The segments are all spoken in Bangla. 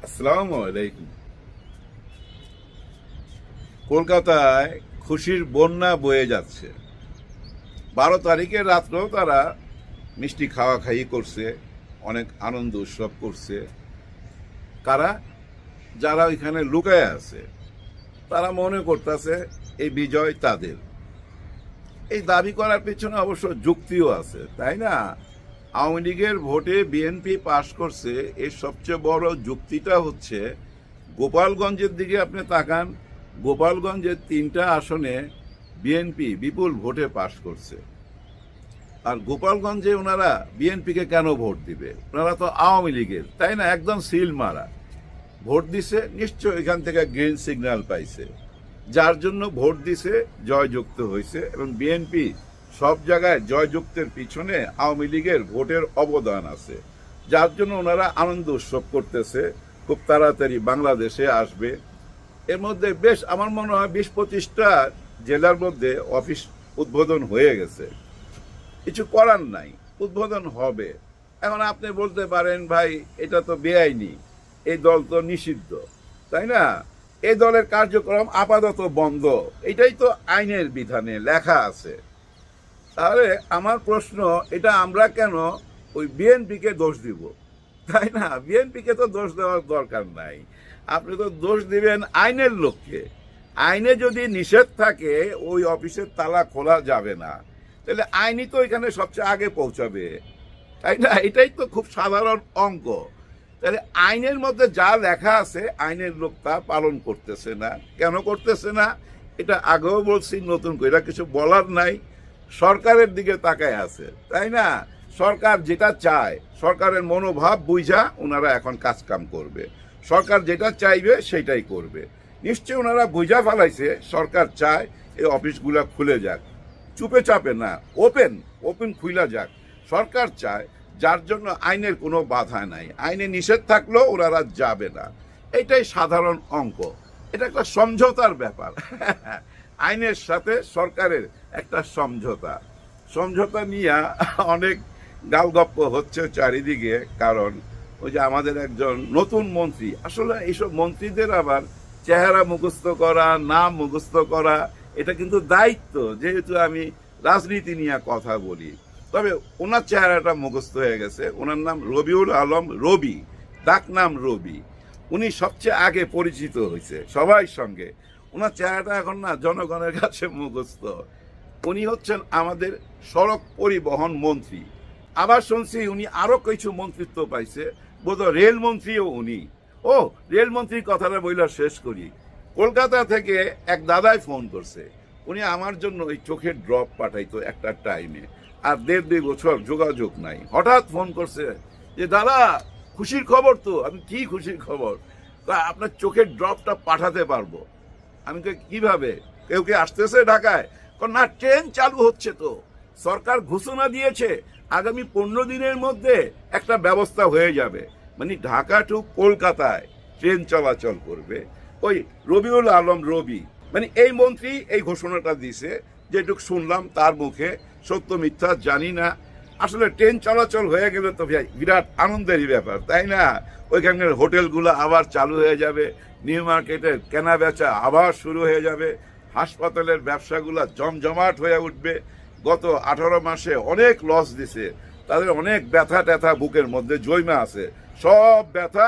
আসসালামু আলাইকুম। কলকাতায় খুশির বন্যা বয়ে যাচ্ছে। 12 তারিখের রাত্রেও তারা মিষ্টি খাওয়া খাই করছে, অনেক আনন্দ উৎসব করছে। কারা? যারা ওইখানে লুকায় আছে, তারা মনে করতেছে এই বিজয় তাদের। এই দাবি করার পিছনে অবশ্য যুক্তিও আছে, তাই না? আওয়ামী লীগের ভোটে বিএনপি পাশ করছে, এর সবচেয়ে বড় যুক্তিটা হচ্ছে গোপালগঞ্জের দিকে আপনি তাকান। গোপালগঞ্জের 3টা আসনে বিএনপি বিপুল ভোটে পাশ করছে। আর গোপালগঞ্জে ওনারা বিএনপিকে কেন ভোট দিবে? ওনারা তো আওয়ামী লীগের, তাই না? একদম সিল মারা ভোট দিছে, নিশ্চয় এখান থেকে গ্রিন সিগন্যাল পাইছে, যার জন্য ভোট দিছে, জয়যুক্ত হয়েছে। এবং বিএনপি সব জায়গায় জয়যুক্তের পিছনে আওয়ামী লীগের ভোটের অবদান আছে, যার জন্য ওনারা আনন্দ উৎসব করতেছে। খুব তাড়াতাড়ি বাংলাদেশে আসবে। এর মধ্যে বেশ আমার মনে হয় 20-25টা জেলার মধ্যে অফিস উদ্বোধন হয়ে গেছে। কিছু করার নাই, উদ্বোধন হবে। এখন আপনি বলতে পারেন, ভাই এটা তো বেআইনি, এই দল তো নিষিদ্ধ, তাই না? এই দলের কার্যক্রম আপাতত বন্ধ, এটাই তো আইনের বিধানে লেখা আছে। তাহলে আমার প্রশ্ন, এটা আমরা কেন ওই বিএনপিকে দোষ দিব? তাই না? বিএনপিকে তো দোষ দেওয়ার দরকার নাই। আপনি তো দোষ দিবেন আইনের লোককে। আইনে যদি নিষেধ থাকে ওই অফিসের তালা খোলা যাবে না, তাহলে আইনই তো এখানে সবচেয়ে আগে পৌঁছাবে, তাই না? এটাই তো খুব সাধারণ অঙ্ক। তাহলে আইনের মধ্যে যা লেখা আছে আইনের লোক তা পালন করতেছে না। কেন করতেছে না? এটা আগেও বলছি, নতুন করে কিছু বলার নাই। সরকারের দিকে তাকায় আছে, তাই না? সরকার যেটা চায়, সরকারের মনোভাব বুঝা ওনারা এখন কাজকাম করবে। সরকার যেটা চাইবে সেটাই করবে। নিশ্চয় ওনারা বুঝা ফেলাইছে সরকার চায় এই অফিসগুলা খুলে যাক, চুপে চাপে না, ওপেন ওপেন খুলে যাক। সরকার চায়, যার জন্য আইনের কোনো বাধা নাই। আইনে নিষেধ থাকলেও ওনারা যাবে না। এটাই সাধারণ অঙ্ক। এটা একটা সমঝোতার ব্যাপার। আইনের সাথে সরকারের একটা সমঝোতা। সমঝোতা নিয়ে অনেক গালগপ্প হচ্ছে চারিদিকে। কারণ ওই যে আমাদের একজন নতুন মন্ত্রী, আসলে এইসব মন্ত্রীদের আবার চেহারা মুখস্থ করা, নাম মুখস্থ করা, এটা কিন্তু দায়িত্ব, যেহেতু আমি রাজনীতি নিয়ে কথা বলি। তবে ওনার চেহারাটা মুখস্থ হয়ে গেছে। ওনার নাম রবিউল আলম রবি, ডাক নাম রবি। উনি সবচেয়ে আগে পরিচিত হয়েছে সবাই সঙ্গে। ওনার চেহারাটা এখন না জনগণের কাছে মুখস্থ। উনি হচ্ছেন আমাদের সড়ক পরিবহন মন্ত্রী। আবার শুনছি উনি আরো কিছু মন্ত্রিত্ব পাইছে, বোধহয় রেলমন্ত্রীও উনি। ও, রেলমন্ত্রীর কথাটা বইলা শেষ করি। কলকাতা থেকে এক দাদাই ফোন করছে। উনি আমার জন্য ওই চোখের ড্রপ পাঠাইতো একটা টাইমে, আর 1.5-2 বছর যোগাযোগ নাই। হঠাৎ ফোন করছে যে, দাদা খুশির খবর তো। আমি, কি খুশির খবর? আপনার চোখের ড্রপটা পাঠাতে পারবো। আমি কিভাবে? কেউ কে আসতেছে ঢাকায়? না, ট্রেন চালু হচ্ছে তো, সরকার ঘোষণা দিয়েছে আগামী 15 দিনের মধ্যে একটা ব্যবস্থা হয়ে যাবে। মানে ঢাকা টু কলকাতায় ট্রেন চলাচল করবে। ওই রবিউল আলম রবি, মানে এই মন্ত্রী এই ঘোষণাটা দিছে, যেটুকু শুনলাম তার মুখে। সত্য মিথ্যা জানি না। আসলে ট্রেন চলাচল হয়ে গেলে তো বিরাট আনন্দেরই ব্যাপার, তাই না? ওইখানের হোটেলগুলো আবার চালু হয়ে যাবে, নিউ মার্কেটের কেনা বেচা আবার শুরু হয়ে যাবে, হাসপাতালের ব্যবসাগুলো জমজমাট হয়ে উঠবে। গত 18 মাসে অনেক লস দিছে, তাদের অনেক ব্যথা ট্যাথা বুকের মধ্যে জৈমা আছে। সব ব্যথা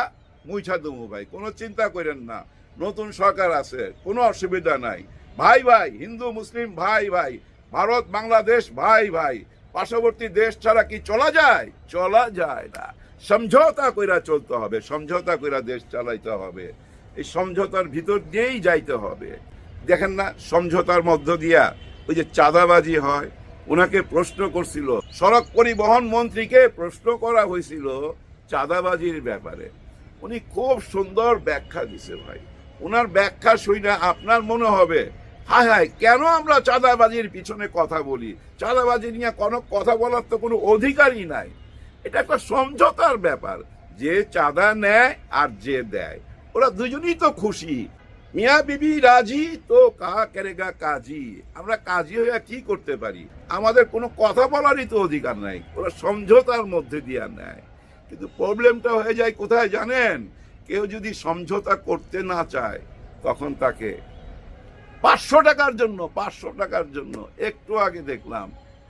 মুইছা দেবো ভাই, কোনো চিন্তা করেন না। নতুন সরকার আছে, কোনো অসুবিধা নাই। ভাই ভাই, হিন্দু মুসলিম ভাই ভাই, ভারত বাংলাদেশ ভাই ভাই। পার্শ্ববর্তী দেশ ছাড়া কি চলা যায়? চলা যায় না। সমঝোতা কইরা চলতে হবে, সমঝোতা কইরা দেশ চালাইতে হবে। এই সমঝোতার ভিতর দিয়েই যাইতে হবে। দেখেন না, সমঝোতার মধ্য দিয়া ওই যে চাঁদাবাজি হয়। ওনাকে প্রশ্ন করছিল, সড়ক পরিবহন মন্ত্রীকে প্রশ্ন করা হয়েছিল চাঁদাবাজির ব্যাপারে। উনি খুব সুন্দর ব্যাখ্যা দিছে ভাই। ওনার ব্যাখ্যা শুনে আপনার মনে হবে, হায় হায়, কেন আমরা চাঁদাবাজির পিছনে কথা বলি? চাঁদাবাজি নিয়ে কোনো কথা বলার তো কোনো অধিকারই নাই। এটা একটা সমঝোতার ব্যাপার। যে চাঁদা নেয় আর যে দেয়, ওরা দুজনেই তো খুশি। মিয়া বিবি রাজি তো কা করেগা কাজী। আমরা কাজী হইয়া কি করতে পারি? আমাদের কোনো কথা বলারই তো অধিকার নাই। ওরা সমঝোতার মধ্যে দিয়ে নেয়। কিন্তু প্রবলেমটা হয়ে যায় কোথায় জানেন? কেউ যদি সমঝোতা করতে না চায় তখন তাকে 500 টাকার জন্য 500 টাকার জন্য একটু আগে দেখলাম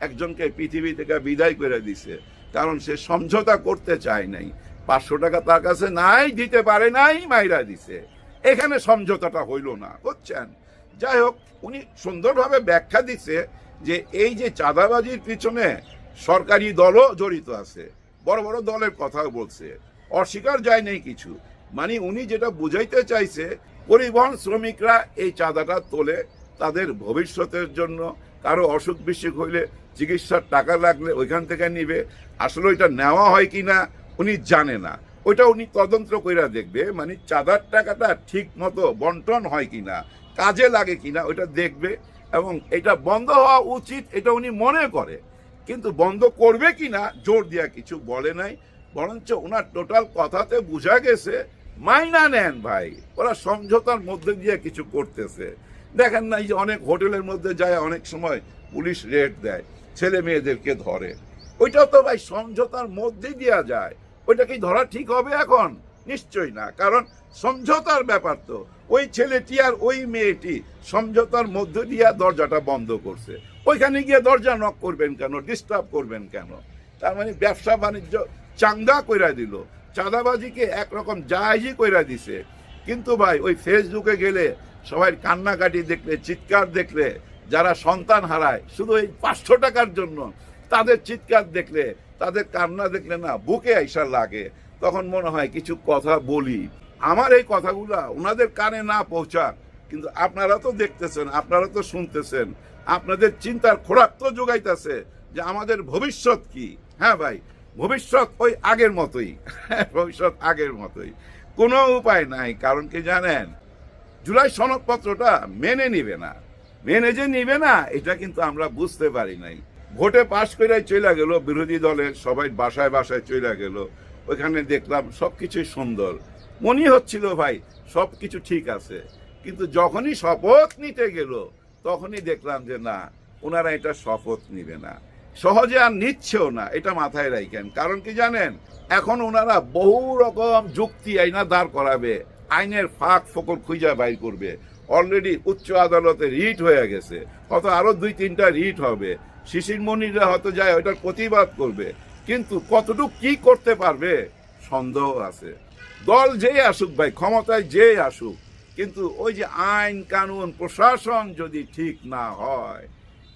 একজনকে পৃথিবী থেকে বিদায় করে দিছে, কারণ সে সমঝোতা করতে চায় নাই। 500 টাকা তার কাছে নাই, দিতে পারে নাই, মাইরা দিছে। এখানে সমঝোতাটা হইল না, বুঝছেন? যাই হোক, উনি সুন্দরভাবে ব্যাখ্যা দিচ্ছে যে এই যে চাঁদাবাজির পিছনে সরকারি দলও জড়িত আছে, বড় বড় দলের কথাও বলছে, অস্বীকার যায় নেই কিছু। মানে উনি যেটা বুঝাইতে চাইছে, পরিবহন শ্রমিকরা এই চাঁদাটা তোলে তাদের ভবিষ্যতের জন্য, কারো অসুখ বিসুখ হইলে চিকিৎসার টাকা লাগলে ওইখান থেকে নিবে। আসলে ওইটা নেওয়া হয় কি না উনি জানে না, ওইটা উনি তদন্ত কইরা দেখবে। মানে চাঁদার টাকাটা ঠিক মতো বন্টন হয় কিনা, কাজে লাগে কিনা ওইটা দেখবে, এবং এটা বন্ধ হওয়া উচিত এটা উনি মনে করে। কিন্তু বন্ধ করবে কিনা জোর দিয়া কিছু বলে নাই, বরঞ্চ ওনার টোটাল কথাতে বোঝা গেছে মাইনা নেন ভাই, ওরা সমঝোতার মধ্যে দিয়ে কিছু করতেছে। দেখেন না, এই যে অনেক হোটেলের মধ্যে যায় অনেক সময় পুলিশ রেড দেয়, ছেলে মেয়েদেরকে ধরে, ওইটাও তো ভাই সমঝোতার মধ্যে দেওয়া যায়। ওইটা কি ধরা ঠিক হবে এখন? নিশ্চয়ই না, কারণ সমঝোতার ব্যাপার তো। ওই ছেলেটি আর ওই মেয়েটি সমঝোতার মধ্য দিয়ে দরজাটা বন্ধ করছে, ওইখানে গিয়ে দরজা নক করবেন কেন, ডিস্টার্ব করবেন কেন? তার মানে ব্যবসা বাণিজ্য চাঙ্গা কইরা দিল, চাঁদাবাজিকে একরকম জায়জি কইরা দিছে। কিন্তু ভাই ওই ফেসবুকে গেলে সবাই কান্নাকাটি দেখলে, চিৎকার দেখলে, যারা সন্তান হারায় শুধু এই 500 টাকার জন্য, তাদের চিৎকার দেখলে, তাদের কান্না দেখলে না বুকে আইসা লাগে। তখন মনে হয় কিছু কথা বলি, আমার এই কথাগুলা ওনাদের কানে না পৌঁছাক, কিন্তু আপনারা তো দেখতেছেন, আপনারা তো শুনতেছেন, আপনাদের চিন্তার খোরাক তো যোগাইতেছে যে আমাদের ভবিষ্যৎ কি। হ্যাঁ ভাই, ভবিষ্যৎ ওই আগের মতোই, ভবিষ্যৎ আগের মতোই, কোনো উপায় নাই। কারণ কি জানেন, জুলাই সনদপত্রটা মেনে নিবে না, মেনে যে নিবে না এটা কিন্তু আমরা বুঝতে পারি নাই। ভোটে পাশ করে চলে গেল, বিরোধী দলের সবাই বাসায় বাসায় চলে গেল, ওইখানে দেখলাম সবকিছুই সুন্দর, মনে হচ্ছিল ভাই সবকিছু ঠিক আছে। কিন্তু যখনই শপথ নিতে গেল তখনই দেখলাম যে না, ওনারা এটা শপথ নিবে না, সহজে আর নিচ্ছেও না। এটা মাথায় রাখেন, কারণ কি জানেন, এখন ওনারা বহু রকম যুক্তি আইনা দাঁড় করাবে, আইনের ফাঁক ফোকর খুঁজা বাইর করবে। অলরেডি উচ্চ আদালতে রিট হয়ে গেছে, হয়তো আরো 2-3টা রিট হবে, শিশির মনিরা হয়তো যায় ওইটার প্রতিবাদ করবে। কিন্তু কতটুকু কি করতে পারবে সন্দেহ আছে। দল যেই আসুক ভাই, ক্ষমতায় যেই আসুক, কিন্তু ওই যে আইন কানুন প্রশাসন যদি ঠিক না হয়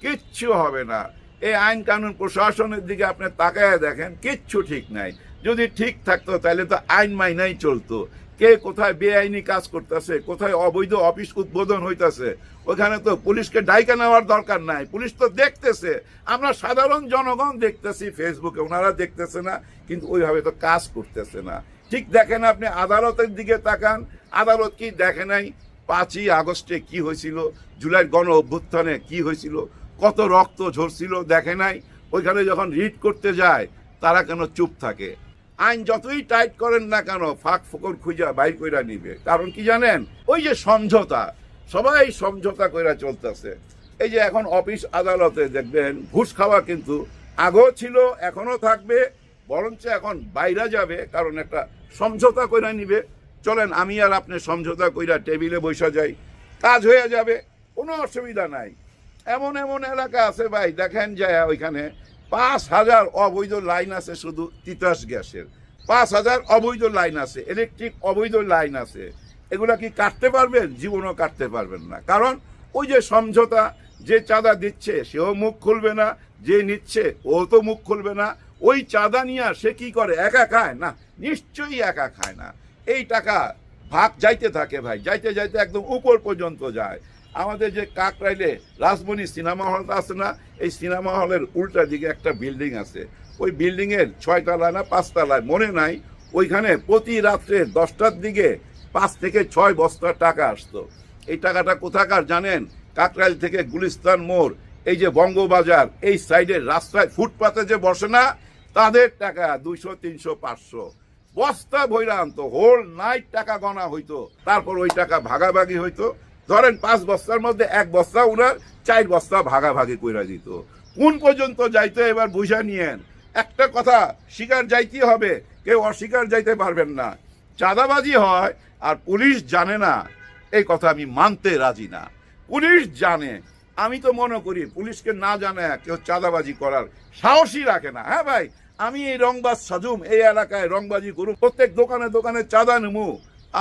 কিচ্ছু হবে না। এই আইন কানুন প্রশাসনের দিকে আপনি তাকায় দেখেন, কিচ্ছু ঠিক নাই। যদি ঠিক থাকতো তাহলে তো আইন মাইনাই চলতো। কে কোথায় বেআইনি কাজ করতেছে, কোথায় অবৈধ অফিস উদ্বোধন হইতেছে, ওখানে তো পুলিশকে ডাইকা নেওয়ার দরকার নাই, পুলিশ তো দেখতেছে। আমরা সাধারণ জনগণ দেখতেছি ফেসবুকে, ওনারা দেখতেছে না, কিন্তু ওইভাবে তো কাজ করতেছে না। ঠিক দেখেন, আপনি আদালতের দিকে তাকান, আদালত কি দেখে নাই 5ই আগস্টে কি হয়েছিল, জুলাইয়ের গণ অভ্যুত্থানে কি হয়েছিল, কত রক্ত ঝরছিল দেখে নাই? ওইখানে যখন রিট করতে যায় তারা কেন চুপ থাকে? আইন যতই টাইট করেন না কেন ফাঁক ফোকর খুঁজা বাইর কইরা নিবে। কারণ কি জানেন, ওই যে সমঝোতা, সবাই সমঝোতা কইরা চলতেছে। এই যে এখন অফিস আদালতে দেখবেন ঘুষ খাওয়া কিন্তু আগেও ছিল, এখনো থাকবে, বরঞ্চ এখন বাইরে যাবে, কারণ একটা সমঝোতা কইরা নিবে। চলেন আমি আর আপনি সমঝোতা কইরা টেবিলে বসা যাই, কাজ হয়ে যাবে, কোনো অসুবিধা নাই। এমন এমন এলাকা আছে ভাই, দেখেন যায় ওইখানে 5,000 অবৈধ লাইন আছে, শুধু তিতাস গ্যাসের 5,000 অবৈধ লাইন আছে, ইলেকট্রিক অবৈধ লাইন আছে। এগুলা কি কাটতে পারবেন? জীবনও কাটতে পারবেন না। কারণ ওই যে সমঝোতা, যে চাঁদা দিচ্ছে সেও মুখ খুলবে না, যে নিচ্ছে ও তো মুখ খুলবে না। ওই চাঁদা নিয়ে সে কি করে, একা খায় না? নিশ্চয়ই একা খায় না। এই টাকা ভাগ যাইতে থাকে ভাই, যাইতে যাইতে একদম উপর পর্যন্ত যায়। আমাদের যে কাকরাইলে রাজমণি সিনেমা হলটা আছে না, এই সিনেমা হলের উল্টা দিকে একটা বিল্ডিং আছে, ওই বিল্ডিংয়ের 6 তলায় না 5 তলায় মনে নাই, ওইখানে প্রতি রাত্রে 10টার দিকে 5 থেকে 6 বস্তা টাকা আসতো। এই টাকাটা কোথাকার জানেন? কাকরাইল থেকে গুলিস্তান মোড়, এই যে বঙ্গবাজার, এই সাইডের রাস্তায় ফুটপাতে যে বসে না, তাদের টাকা 200, 300, 500 বস্তা ভইরা আনতো। হোল নাইট টাকা গণা হইতো, তারপর ওই টাকা ভাগাভাগি হইতো। ধরেন 5 বস্তার মধ্যে 1 বস্তা উনার, 4 বস্তা ভাগাভাগি কইরা দিত। কোন পর্যন্ত যাইতো এবার বুঝা নিয়েন। একটা কথা স্বীকার যাইতে হবে, কেউ অস্বীকার যাইতে পারবেন না। চাঁদাবাজি হয় আর পুলিশ জানে না, এই কথা আমি মানতে রাজি না। পুলিশ জানে। আমি তো মনে করি পুলিশকে না জানে কেউ চাঁদাবাজি করার সাহসই রাখে না। হ্যাঁ ভাই, আমি এই রংবাজ সাজুম, এই এলাকায় রংবাজি করুম, প্রত্যেক দোকানে দোকানে চাঁদা নেবো,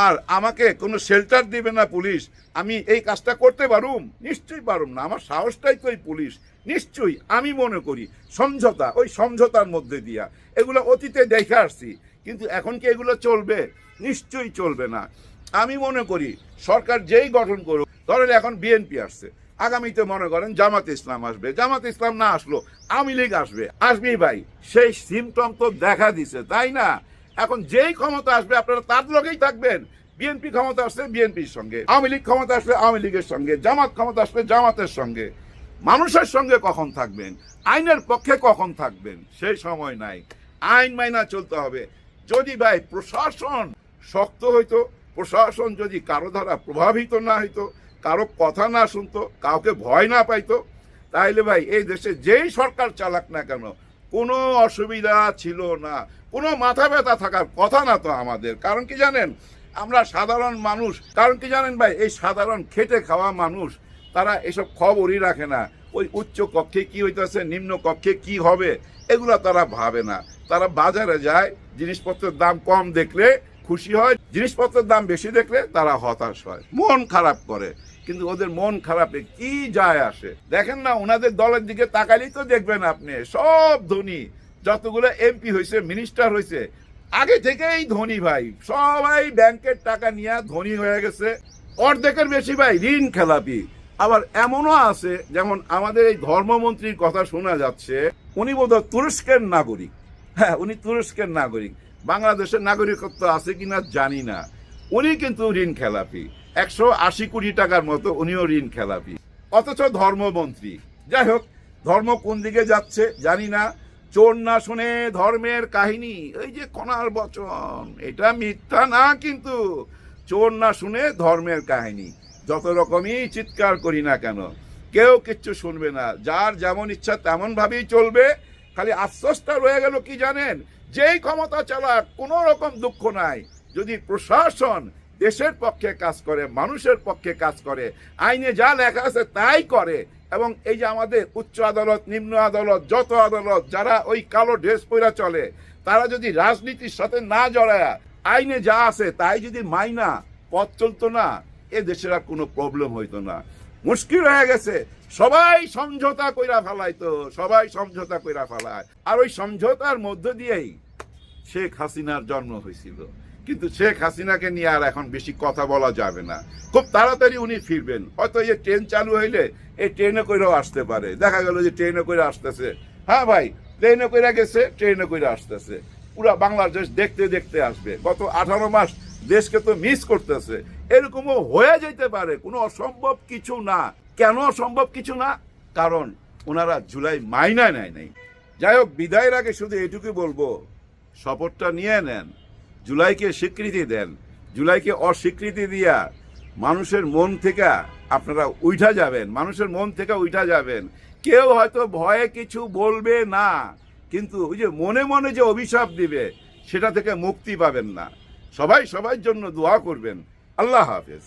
আর আমাকে কোনো শেল্টার দিবে না পুলিশ, আমি এই কাজটা করতে পারুম? নিশ্চয়ই পারুম না। আমার সাহসটাই তো এই পুলিশ। নিশ্চয়ই আমি মনে করি সমঝোতা, ওই সমঝোতার মধ্যে দিয়া এগুলো অতীতে দেখে আসছি, কিন্তু এখন কি এগুলো চলবে? নিশ্চয়ই চলবে না। আমি মনে করি সরকার যেই গঠন করুক, ধরেন এখন বিএনপি আসছে, আগামীতে মনে করেন জামাত ইসলাম আসবে, জামাত ইসলাম না আসলো আওয়ামী লীগ আসবেই ভাই। সেই সিমটম তো দেখা দিছে, তাই না? এখন যেই ক্ষমতা আসবে আপনারা তার লগেই থাকবেন। বিএনপি ক্ষমতা আসলে বিএনপির সঙ্গে, আওয়ামী লীগ ক্ষমতা আসলে আওয়ামী লীগের সঙ্গে, জামাত ক্ষমতা আসলে জামাতের সঙ্গে। মানুষের সঙ্গে কখন থাকবেন? আইনের পক্ষে কখন থাকবেন? সেই সময় নাই। আইন মাইনা চলতে হবে। যদি ভাই প্রশাসন শক্ত হইতো, প্রশাসন যদি কারো দ্বারা প্রভাবিত না হইতো, কারো কথা না শুনতো, কাউকে ভয় না পাইতো, তাইলে ভাই এই দেশে যেই সরকার চালাক না কেন কোনো অসুবিধা ছিল না, কোনো মাথা ব্যথা থাকার কথা না তো আমাদের। কারণ কি জানেন, আমরা সাধারণ মানুষ। কারণ কি জানেন ভাই, এই সাধারণ খেটে খাওয়া মানুষ, তারা এসব খবরই রাখে না। ওই উচ্চ কক্ষে কি হইতেছে, নিম্ন কক্ষে কি হবে, এগুলো তারা ভাবে না। তারা বাজারে যায়, জিনিসপত্রের দাম কম দেখলে খুশি হয়, জিনিসপত্রের দাম বেশি দেখলে তারা হতাশ হয়, মন খারাপ করে। কিন্তু ওদের মন খারাপে কি যায় আসে? দেখেন না, ওনাদের দলের দিকে তাকালেই তো দেখবেন আপনি, সব ধনী, যতগুলো এমপি হয়েছে, মিনিস্টার হয়েছে, আগে থেকেই ধনী ভাই। সবাই ব্যাংকের টাকা নিয়ে ধনী হয়ে গেছে। অর্ধেকের বেশি ভাই ঋণ খেলাপি। আবার এমনও আছে, যেমন আমাদের এই ধর্মমন্ত্রীর কথা শোনা যাচ্ছে, উনি বোধহয় তুরস্কের নাগরিক। হ্যাঁ, উনি তুরস্কের নাগরিক। বাংলাদেশের নাগরিকত্ব আছে কিনা জানি না। উনি কিন্তু ঋণ খেলাপি, 180 কোটি টাকার মতো উনিও ঋণ খেলাপি, অথচ ধর্মমন্ত্রী। যাই হোক, ধর্ম কোন দিকে যাচ্ছে জানি না। চোর না শুনে ধর্মের কাহিনী, এই যে কণার বচন, এটা মিথ্যা না কিন্তু। চোর না শুনে ধর্মের কাহিনী, যত রকমই চিৎকার করি না কেন কেউ কিচ্ছু শুনবে না। যার যেমন ইচ্ছা তেমন ভাবেই চলবে। খালি আফসোসটা রয়ে গেল কি জানেন, যেই ক্ষমতা চালাক কোনো রকম দুঃখ নাই, যদি প্রশাসন দেশের পক্ষে কাজ করে, মানুষের পক্ষে কাজ করে, আইনে যা লেখা আছে তাই করে, এবং এই যে আমাদের উচ্চ আদালত, নিম্ন আদালত, যত আদালত, যারা ওই কালো ড্রেস পরে চলে, তারা যদি রাজনীতির সাথে না জড়ায় আইনে যা আছে তাই যদি মাইনা পথ চলতো না, এ দেশের আর কোনো প্রবলেম হইতো না। মুশকিল হয়ে গেছে, সবাই সমঝোতা কইরা ফেলাইতো, সবাই সমঝোতা কইরা ফেলায়। আর ওই সমঝোতার মধ্য দিয়েই শেখ হাসিনার জন্ম হয়েছিল। কিন্তু শেখ হাসিনাকে নিয়ে আর এখন বেশি কথা বলা যাবে না। খুব তাড়াতাড়ি উনি ফিরবেন, হয়তো এই ট্রেন চালু হইলে এই ট্রেনে কইরাও আসতে পারে। দেখা গেল যে ট্রেনে করে আসতেছে। হ্যাঁ ভাই, ট্রেনে কইরা গেছে, ট্রেনে করে আসতেছে। পুরা বাংলাদেশ দেখতে দেখতে আসবে। গত 18 মাস দেশকে তো মিস করতেছে। এরকমও হয়ে যেতে পারে, কোনো অসম্ভব কিছু না। কেন অসম্ভব কিছু না? কারণ ওনারা জুলাই মাইনা নেয় নাই। যাই হোক, বিদায়ের আগে শুধু এটুকু বলবো, শপথটা নিয়ে নেন, জুলাইকে স্বীকৃতি দেন। জুলাইকে অস্বীকৃতি দিয়া মানুষের মন থেকে আপনারা উঠা যাবেন, মানুষের মন থেকে উঠা যাবেন। কেউ হয়তো ভয়ে কিছু বলবে না, কিন্তু ওই যে মনে মনে যে অভিশাপ দিবে, সেটা থেকে মুক্তি পাবেন না। সবাই সবার জন্য দোয়া করবেন। আল্লাহ হাফেজ।